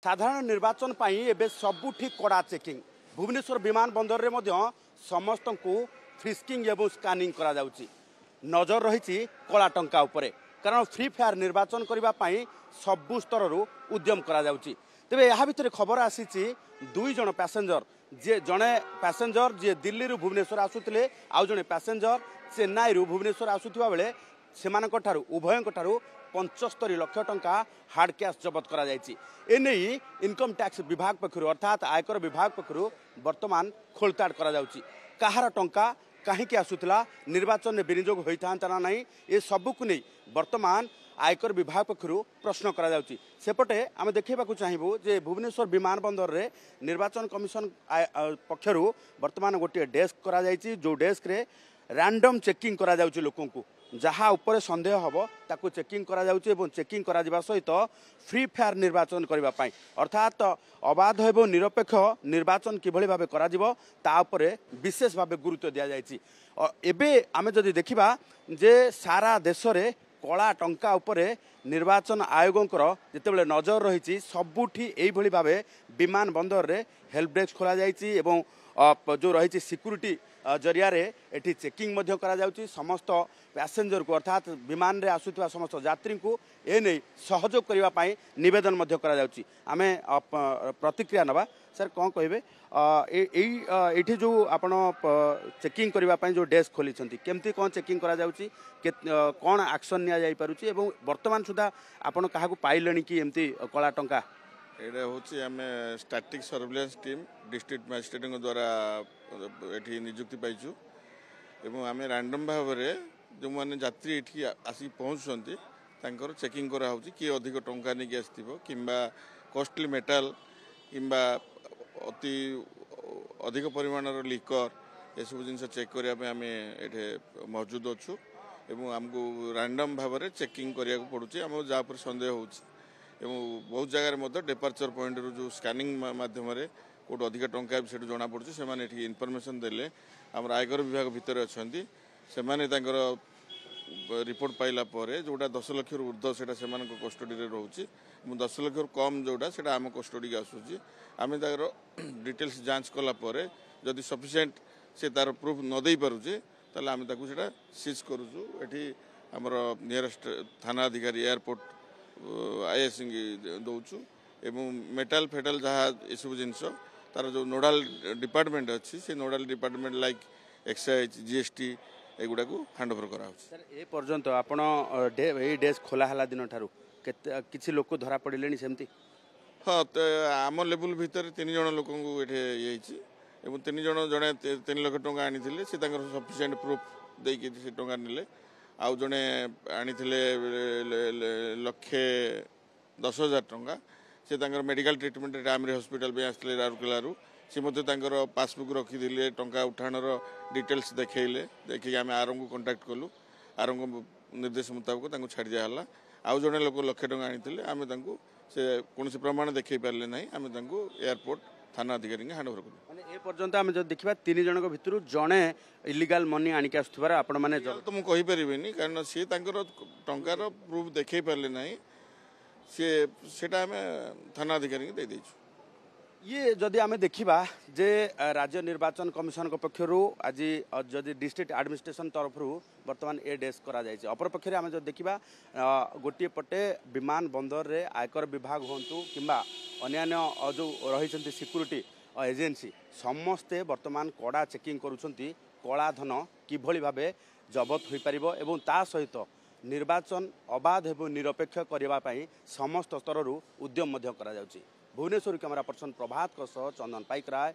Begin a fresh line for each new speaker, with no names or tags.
साधारण निर्वाचन एबे सबुठी कड़ा चेकिंग भुवनेश्वर विमान बंदर रे मध्य समस्त को फ्रिस्किंग एवं स्कानिंग करा जाउची। नजर रही कला टंका उपरे कारण फ्री फायर निर्वाचन करने सबु स्तर उद्यम करा जाउची। तेबे यहाँ भितर खबर आसी दुई जन पैसेंजर जे जड़े पैसेंजर जी दिल्ली भुवनेश्वर आसुले आउ जड़े पैसेंजर चेन्नई भुवनेश्वर आसुवा बेले से उभयों 75 लाख टंका हार्ड कैश जबत करा जायछि। एने इनकम टैक्स विभाग पक्षर अर्थात आयकर विभाग पक्षर वर्तमान खोलताड़ करा जाउछि। कहार टंका कहीं आसूला निर्वाचन में विनियोग होता ना नहीं ये सबको नहीं वर्तमान आयकर विभाग पक्षर प्रश्न करा जाउछि। सेपटे आम देखा चाहबू जे भुवनेश्वर विमान बंदर रे निर्वाचन कमिशन पक्षर वर्तमान गोटे डेस्क करा जायछि। जो डेस्क रे रैंडम चेकिंग करा जाउछि लोकों को जहाँ उपरे संदेह हम ताकू चेकिंग करा जाउछि एवं चेकिंग करा जिबा सहित फ्री फायर निर्वाचन करबा पाई अर्थात अबाध एवं निरपेक्ष निर्वाचन किभଳି भाबे करा जिवो ता उपरे विशेष भाबे गुरुत्व दिया जायछि। एबे आमे जदि देखिबा जे सारा देश रे कला टंका उपरे निर्वाचन आयोगंकर जितेबाला नजर रही सबुठी एभली भाबे विमान बंदर रे हेल्प डेस्क खोला जायछि एवं जो रही सिक्यूरीटी जरिया रे एठी चेकिंग मध्य करा जाउछि। समस्त पैसेंजर को अर्थात विमान रे आसुथिबा समस्त यात्री को एने सहयोग करबा पाई निवेदन मध्य करा जाउछि। आमे प्रतिक्रिया नबा सर कौन कहे ये जो आपण चेकिंग करबा पाई जो डेस्क खोली केमती कौन चेकिंग करा जाउछि कौन एक्शन निया जाई पारुछि एवं वर्तमान सुधा आपण काहाकू पाइलेनी कि एमती कला टंका
एटा होछि आमे static surveillance team district magistrate द्वारा एठी नियुक्ति पाइछु एवं आमे रैंडम भाव में जो मैंने यात्री एठी आसी पहुँचुंती तांकर चेकिंग करा होछि कि अधिक टंका नहीं आसथिबो किंबा कॉस्टली मेटल किंबा अति अधिक परिमाणर लिकर ये सब जिन चेक करने आम ये मौजूद अच्छु एवं आमको रैंडम भाव में चेकिंग करिया पड़ुछि आम जहाँ पर संदेह होछि एवं बहुत जगह डिपार्चर पॉइंट रू जो स्कानिंग माध्यम कौट अधिक टंका से जना पड़ुछि से इनफॉरमेशन देले आम आयकर विभाग भितर अच्छा से रिपोर्ट पाइला परे जोटा 10 लाख ऊर्ध्व से कस्टडी रे रोचे 10 लाख कम जोटा से आम कस्टडी के आसूँ आम तार डिटेल्स जांच कला परे जदि सफिशिएंट से तार प्रूफ न दे पारुचे ताले आम ताकू सेटा सीज करूछु। एठी हमर नियरेस्ट थाना अधिकारी एयरपोर्ट आईएस दौचु एवं मेटाल फेटाल जहाँ ये जिनस तार जो नोडाल डिपार्टमेंट अच्छी से नोडाल डिपार्टमेंट लाइक एक्साइज जीएसटी एगुड़ा को हैंड ओवर करा
सर ए पर्यंत आपण डेस्क खोला हला दिन ठारू किछि लोक धरा पड़िलेनी सेमती
हाँ तो आम लेवल भितर 3 जन लोक ये 3 जन जड़े 3 लाख टंका आनी से सफिशिएंट प्रूफ देके से टंका नेले आउ जड़े आनी लक्षे 10,000 टंका से मेडिकल ट्रिटमेंट टाइम हॉस्पिटल में आसते राउरकेलू सी पासबुक रखी टंका उठाणर डिटेल्स देखले देखिए आम आर को कंटाक्ट कलु आर निर्देश मुताबिक छाड़ दिया आउ जड़े लोक लक्षे टंका आनी आम से कौन प्रमाण देखी पारे ना आम एयरपोर्ट थाना अधिकारी हैंड ओवर करूँ।
ए पर्यंत आम जो देखा 3 जन भितर जड़े इलीगल मनी आनिक आसुवार आपण मैंने
तो मुझे कहीपरि कारण सी टंकार प्रूफ देखी पारे ना सी आम थाना अधिकारी दे देछु।
ये जदि आमे देखिबा जे राज्य निर्वाचन कमिशन पक्षर आज जदि डिस्ट्रिक्ट एडमिनिस्ट्रेशन तरफ वर्तमान ए डेस्क करा जायछि अपर पक्षरे आमे जो देखिबा गोटे पटे विमान बंदर रे आयकर विभाग होंतु किंबा अन्य जो रही सिक्यूरीटी एजेंसी समस्ते वर्तमान कड़ा चेकिंग करुछंती कला धन किभଳି भाबे जबत होई परिबो एवं ता सहित निर्वाचन अबाध एवं निरपेक्ष करबा पई समस्त स्तर उद्यम मध्य करा जाउछि। भुवनेश्वर कैमरा पर्सन प्रभात चंदन पाइक राय।